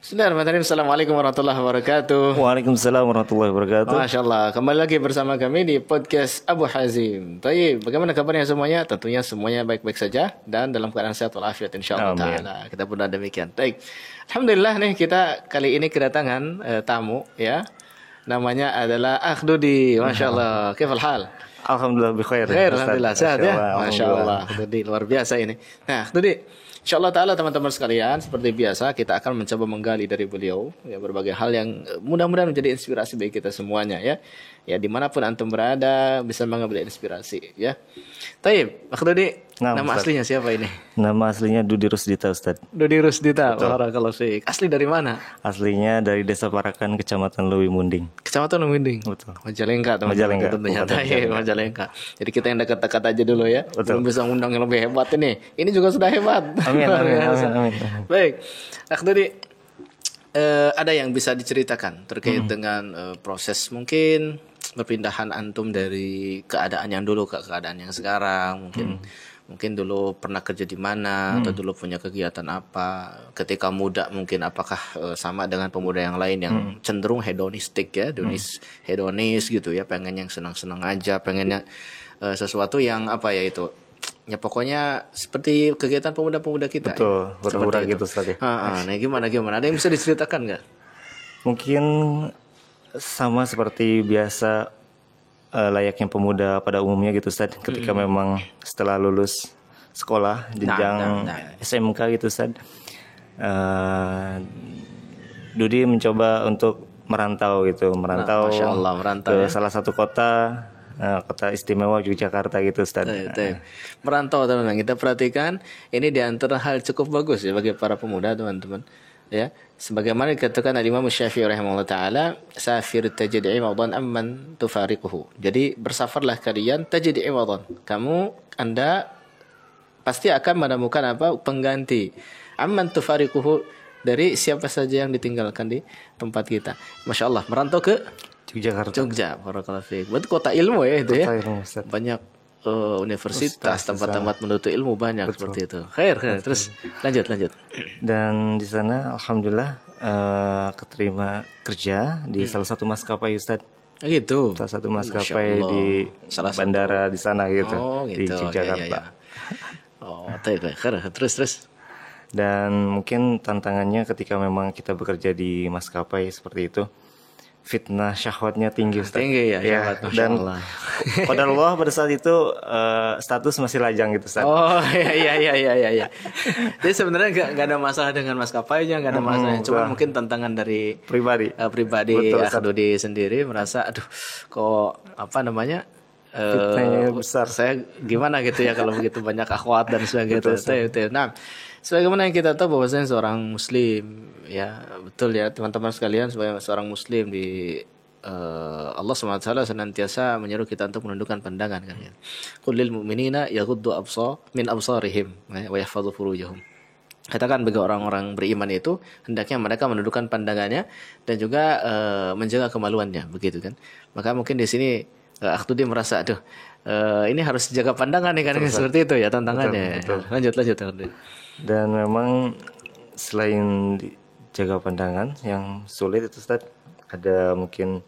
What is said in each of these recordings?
Bismillahirrahmanirrahim. Assalamualaikum warahmatullahi wabarakatuh. Waalaikumsalam warahmatullahi wabarakatuh. Masya Allah, kembali lagi bersama kami di podcast Abu Hazim. Tayyib, bagaimana kabarnya semuanya? Tentunya semuanya baik-baik saja dan dalam keadaan sehat walafiat insyaallah taala. Kita pun demikian. Baik. Alhamdulillah nih kita kali ini kedatangan tamu ya. Namanya adalah Akh Dudi. Masya Allah. Kaifal hal? Alhamdulillah bikhair. Khair, alhamdulillah sehat ya. Masya Allah. Akh Dudi luar biasa ini. Nah, Akh Dudi, InsyaAllah ta'ala teman-teman sekalian, seperti biasa kita akan mencoba menggali dari beliau ya, berbagai hal yang mudah-mudahan menjadi inspirasi bagi kita semuanya ya. Ya dimanapun antum berada bisa mengambil inspirasi ya. Taib, Akh Dudi, nama Ustaz. aslinya siapa ini? Nama aslinya Dudi Rusdita, Ustaz. Dudi Rusdita, barakallahu fiik. Asli dari mana? Aslinya dari Desa Parakan, Kecamatan Lewi Munding. Kecamatan Winding. Betul. Majalengka teman-teman. Majalengka, Tentunya. bukan Taib, Majalengka. Jadi kita yang dekat-dekat aja dulu ya. Betul. Belum bisa undang yang lebih hebat ini. Ini juga sudah hebat. Amin, amin, amin, amin. Baik, Akh Dudi, ada yang bisa diceritakan terkait dengan proses mungkin perpindahan antum dari keadaan yang dulu ke keadaan yang sekarang, mungkin dulu pernah kerja di mana atau dulu punya kegiatan apa ketika muda, mungkin apakah sama dengan pemuda yang lain yang cenderung hedonistik ya, hedonis gitu ya, pengen yang senang-senang aja, pengennya sesuatu yang apa ya itu. Ya pokoknya seperti kegiatan pemuda-pemuda kita. Betul, bergurau gitu, Ustaz ya. Nah gimana? Ada yang bisa diceritakan nggak? Mungkin sama seperti biasa layaknya pemuda pada umumnya gitu, Ustaz. Ketika memang setelah lulus sekolah jenjang SMK gitu, Ustaz. Dudi mencoba untuk merantau gitu, Masya Allah, merantau ke ya. salah satu kota istimewa Yogyakarta gitu, Ustaz. Merantau teman-teman, kita perhatikan ini di antara hal cukup bagus ya bagi para pemuda teman-teman ya, sebagaimana dikatakan Imam Syafi'i rahimahullah taala, safir tajid iwadan amman tufariquhu. Jadi bersafarlah kalian tajid iwadan, anda pasti akan menemukan apa, pengganti, amman tufariquhu, dari siapa saja yang ditinggalkan di tempat kita. Masya Allah, merantau ke Jogja, barakallahu fiik. Berarti kota ilmu ya itu ya. Ilmu, Ustaz. Banyak universitas, tempat-tempat menuntut ilmu banyak. Betul. Seperti itu. Khair. Terus lanjut. Dan di sana alhamdulillah keterima kerja di salah satu maskapai, Ustaz. Gitu. Salah satu maskapai di bandara di sana gitu, di Yogyakarta. Khair. Terus. Dan mungkin tantangannya ketika memang kita bekerja di maskapai seperti itu, fitnah syahwatnya tinggi, Ustaz. Tinggi ya. Dan pada Allah pada saat itu status masih lajang gitu, Ustaz. Oh iya. Jadi sebenarnya nggak ada masalah dengan maskapainya, nggak ada masalah. Cuma mungkin tantangan dari pribadi Akh Dudi sendiri merasa, aduh kok apa namanya, fitnahnya besar. Saya gimana gitu ya kalau begitu banyak akhwat dan sebagainya. Nah, sebagaimana yang kita tahu bahwasanya seorang muslim ya, betul ya teman-teman sekalian, sebagai seorang muslim di Allah SWT senantiasa menyuruh kita untuk menundukkan pandangan kan ya. Qul lil mu'minina yaghuddu min absarihim wa yahfazu furujahum. Katakan bagi orang-orang beriman itu hendaknya mereka menundukkan pandangannya dan juga menjaga kemaluannya, begitu kan. Maka mungkin di sini Akh Dudi merasa, aduh ini harus jaga pandangan nih kan, seperti itu ya tantangannya. Betul. Lanjut Akh Dudi. Dan memang selain jaga pandangan yang sulit itu, Ustaz, ada mungkin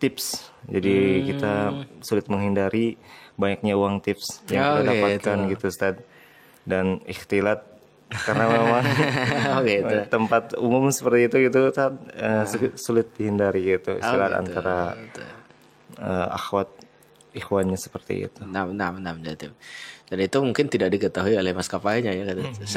tips. Jadi kita sulit menghindari banyaknya uang tips yang kita dapatkan gitu, Ustaz. Dan ikhtilat karena memang tempat umum seperti itu gitu, Ustaz, sulit dihindari gitu. Istilah antara akhwat ikhwannya seperti itu. Nah, dan itu mungkin tidak diketahui oleh maskapainya ya.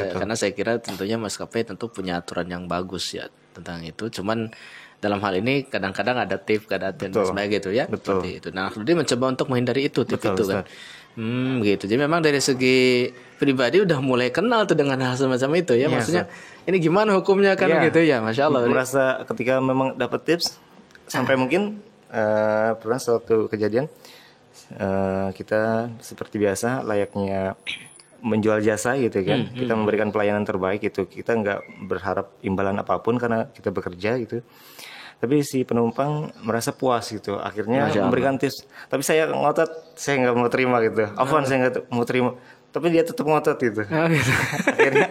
Karena saya kira tentunya maskapai tentu punya aturan yang bagus ya tentang itu. Cuman dalam hal ini kadang-kadang ada tips, dan sebagainya gitu ya. Betul. Seperti itu. Nah, dia mencoba untuk menghindari itu, tips itu kan. Ustaz. Gitu. Jadi memang dari segi pribadi udah mulai kenal tuh dengan hal semacam itu ya. Maksudnya ini gimana hukumnya kan gitu ya. Masya Allah. Merasa ketika memang dapat tips sampai mungkin pernah suatu kejadian kita seperti biasa layaknya menjual jasa gitu kan, kita memberikan pelayanan terbaik gitu, kita nggak berharap imbalan apapun karena kita bekerja gitu, tapi si penumpang merasa puas gitu, akhirnya memberikan tips, tapi saya ngotot, saya nggak mau terima gitu, saya nggak mau terima, tapi dia tetap ngotot gitu. Oh, gitu. Akhirnya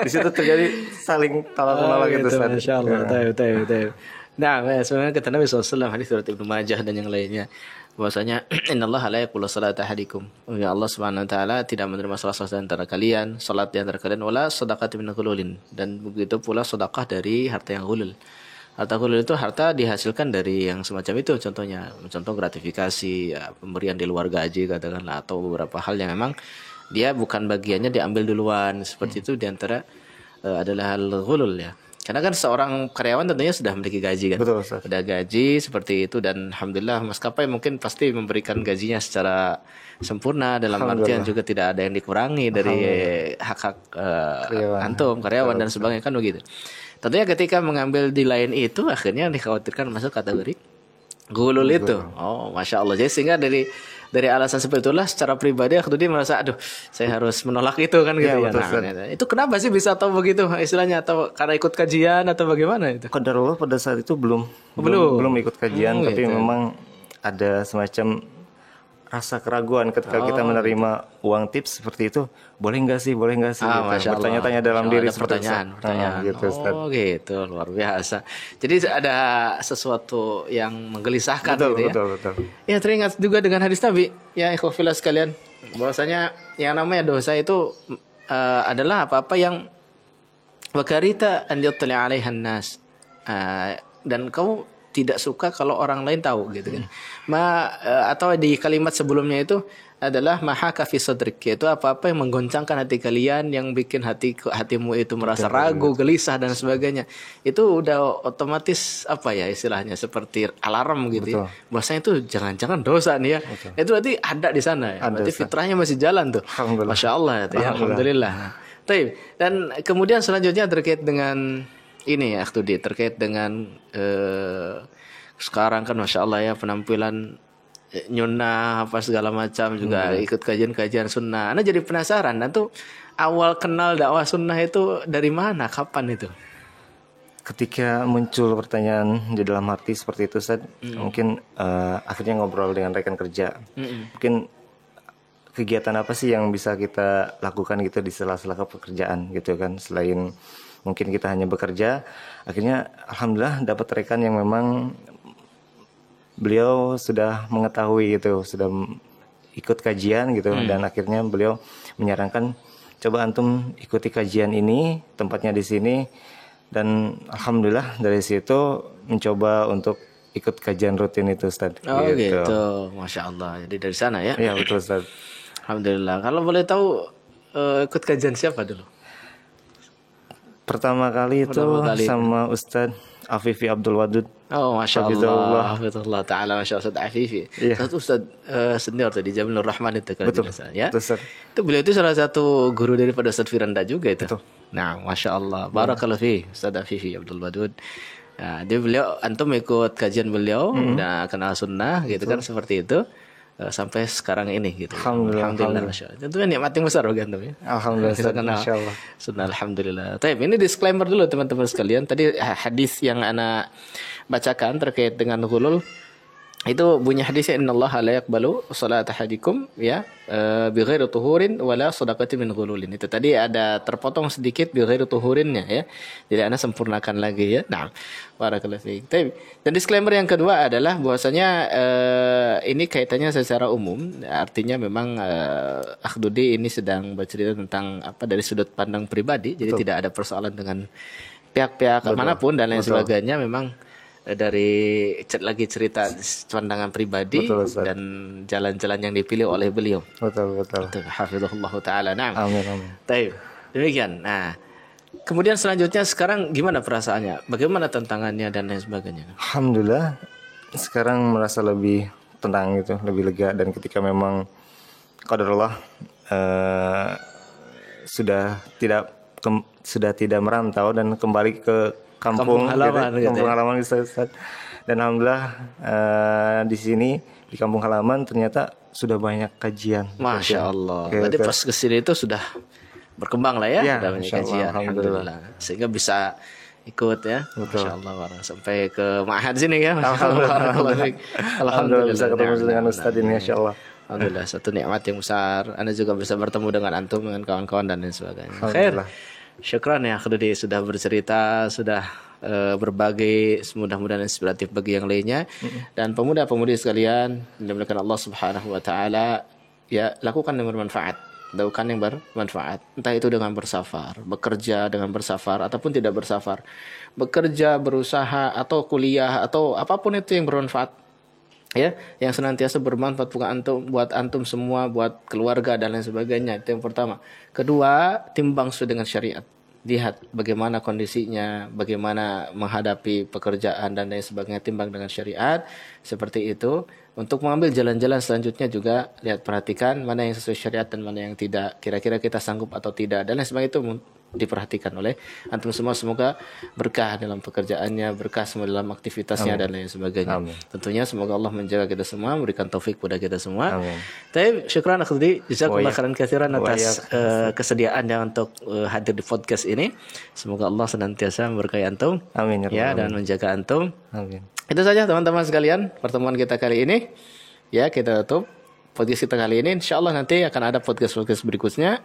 di situ terjadi saling tolak menolak gitu, Ustaz. Masya Allah. Taib. Nah, sebenarnya kata Nabi SAW hadis riwayat Ibnu Majah dan yang lainnya, bahwasanya innallaha la yaqbalu salata ahadikum. Ya Allah Subhanahu wa taala tidak menerima salat di antara kalian, salat di antara kalian wala shadaqati min ghululin, dan begitu pula sedekah dari harta yang ghulul. Harta ghulul itu harta dihasilkan dari yang semacam itu, contoh gratifikasi, ya, pemberian di luar gaji katakanlah, atau beberapa hal yang memang dia bukan bagiannya diambil duluan, seperti itu diantara adalah hal ghulul ya. Karena kan seorang karyawan tentunya sudah memiliki gaji kan. Betul, Ustaz. Sudah gaji seperti itu, dan alhamdulillah maskapai mungkin pasti memberikan gajinya secara sempurna, dalam artian juga tidak ada yang dikurangi dari hak-hak antum karyawan dan sebagainya kan begitu. Tentunya ketika mengambil di lain itu akhirnya dikhawatirkan masuk kategori ghulul itu. Oh, Masya Allah. Jadi sehingga dari alasan seperti itulah secara pribadi dia merasa aduh saya harus menolak itu kan gitu ya. Nah, itu kenapa sih bisa tahu begitu istilahnya, atau karena ikut kajian atau bagaimana itu? Qadarullah pada saat itu belum ikut kajian, tapi gitu. memang ada semacam rasa keraguan ketika kita menerima uang tips seperti itu, boleh nggak sih gitu. Bertanya-tanya dalam diri seperti pertanyaan. Gitu, Ustaz. Oh gitu, luar biasa. Jadi ada sesuatu yang menggelisahkan gitu ya. Betul. Ya, teringat juga dengan hadis Nabi ya ikhwafillah sekalian, bahwasanya yang namanya dosa itu adalah apa-apa yang wakarita an yattali 'alaihan nas, dan kamu tidak suka kalau orang lain tahu gitu kan. Atau di kalimat sebelumnya itu adalah mahaka fi sadrik, yaitu apa-apa yang menggoncangkan hati kalian, yang bikin hatimu itu merasa ragu, gelisah dan sebagainya. Itu udah otomatis apa ya istilahnya, seperti alarm gitu ya. Bahwasanya itu jangan-jangan dosa nih ya. Itu berarti ada di sana ya. Berarti fitrahnya masih jalan tuh. Masya Allah ya. Alhamdulillah. Dan kemudian selanjutnya terkait dengan ini ya, terkait dengan sekarang kan Masya Allah ya, penampilan nyunnah apa segala macam juga ikut kajian-kajian sunnah. Anda jadi penasaran, dan tuh awal kenal dakwah sunnah itu dari mana, kapan itu? Ketika muncul pertanyaan di dalam hati seperti itu, Ustaz, mungkin akhirnya ngobrol dengan rekan kerja. Mungkin kegiatan apa sih yang bisa kita lakukan gitu di sela-sela pekerjaan gitu kan, selain mungkin kita hanya bekerja. Akhirnya alhamdulillah dapat rekan yang memang beliau sudah mengetahui gitu, sudah ikut kajian gitu, dan akhirnya beliau menyarankan coba antum ikuti kajian ini, tempatnya di sini, dan alhamdulillah dari situ mencoba untuk ikut kajian rutin itu, Ustaz. Oh gitu. Masya Allah. Jadi dari sana ya? Iya betul, Ustaz. Alhamdulillah. Kalau boleh tahu ikut kajian siapa dulu? Pertama kali itu sama Ustadz Afifi Abdul Wadud. Oh, Masya Allah. Hafizullah ta'ala. Masya Allah, Ustadz Afifi. Satu Ustadz senior tadi, Jamilur Rahman itu kan. Betul. Ya? Betul, itu beliau itu salah satu guru daripada Ustadz Firanda juga itu. Betul. Nah, Masya Allah. Barakallahu fi Ustadz Afifi Abdul Wadud. Nah, dia beliau, antum ikut kajian beliau, udah kenal sunnah gitu kan, seperti itu. Sampai sekarang ini gitu. Alhamdulillah. Masya Allah. Itu nikmat yang besar bagi antum ya. Alhamdulillah. Masya Allah. Sunnah alhamdulillah. Tapi ini disclaimer dulu teman-teman sekalian. Tadi hadis yang ana bacakan terkait dengan ghulul itu bunyi hadisnya innallaha la yaqbalu salata ahadikum ya bighairi tuhurin wala shadaqati min ghululin. Itu tadi ada terpotong sedikit bighairi tuhurinnya ya. Jadi ana sempurnakan lagi ya. Nah, barakallahu fiik. Dan disclaimer yang kedua adalah bahwasanya ini kaitannya secara umum, artinya memang Akhdudi ini sedang bercerita tentang apa dari sudut pandang pribadi. Jadi tidak ada persoalan dengan pihak-pihak manapun dan lain sebagainya, memang dari cerita pandangan pribadi dan jalan-jalan yang dipilih oleh beliau. Betul. Hafizahullah taala. Nah. Amin. Baik. Demikian. Nah, kemudian selanjutnya sekarang gimana perasaannya? Bagaimana tantangannya dan lain sebagainya? Alhamdulillah sekarang merasa lebih tenang gitu, lebih lega, dan ketika memang qadarullah sudah tidak merantau dan kembali ke kampung halaman gitu, kampung halaman Ustaz. Dan alhamdulillah di sini di kampung halaman ternyata sudah banyak kajian. Masya Allah. Berarti pas kesini itu sudah berkembang lah ya, banyak kajian. Alhamdulillah. Sehingga bisa ikut ya. Masya Allah. Sampai ke Ma'had sini ya. Alhamdulillah bisa ketemu dengan Ustaz ini, Masya Allah. Alhamdulillah, satu nikmat yang besar. Anda juga bisa bertemu dengan antum, dengan kawan-kawan dan lain sebagainya. Khair. Alhamdulillah. Syukran ya Akhdudi sudah bercerita, sudah berbagi, mudah-mudahan inspiratif bagi yang lainnya. Dan pemuda-pemudi sekalian, dimuliakan Allah Subhanahu wa taala, ya lakukan yang bermanfaat. Lakukan yang bermanfaat. Entah itu dengan bersafar, bekerja dengan bersafar ataupun tidak bersafar. Bekerja, berusaha atau kuliah atau apapun itu yang bermanfaat. Ya, yang senantiasa bermanfaat buat antum semua, buat keluarga dan lain sebagainya. Itu yang pertama. Kedua, timbang sesuai dengan syariat. Lihat bagaimana kondisinya, bagaimana menghadapi pekerjaan dan lain sebagainya, timbang dengan syariat. Seperti itu. Untuk mengambil jalan-jalan selanjutnya juga lihat, perhatikan mana yang sesuai syariat dan mana yang tidak. Kira-kira kita sanggup atau tidak, dan lain sebagainya itu diperhatikan oleh antum semua. Semoga berkah dalam pekerjaannya, berkah semua dalam aktivitasnya dan lain sebagainya. Amin. Tentunya semoga Allah menjaga kita semua, memberikan taufik kepada kita semua. Amin. Tapi syukran Akhdi, jazakallah khairan katsiran atas kesediaannya untuk hadir di podcast ini. Semoga Allah senantiasa memberkahi antum. Amin. Ya, dan menjaga antum. Amin. Itu saja teman-teman sekalian pertemuan kita kali ini. Ya, kita tutup podcast kita kali ini. Insya Allah nanti akan ada podcast-podcast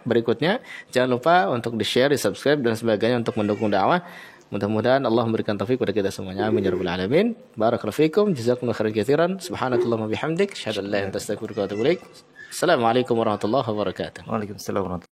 berikutnya. Jangan lupa untuk di-share, di-subscribe dan sebagainya untuk mendukung dakwah. Mudah-mudahan Allah memberikan taufik kepada kita semuanya. Amin ya rabbal alamin. Barakallahu fikum. Jazakumullahu khairan katsiran. Subhanakallahumma bihamdik. Asyhadu an la ilaha illa anta astaghfiruka wa atubu ilaik. Assalamualaikum warahmatullahi wabarakatuh. Waalaikumsalam warahmatullahi wabarakatuh.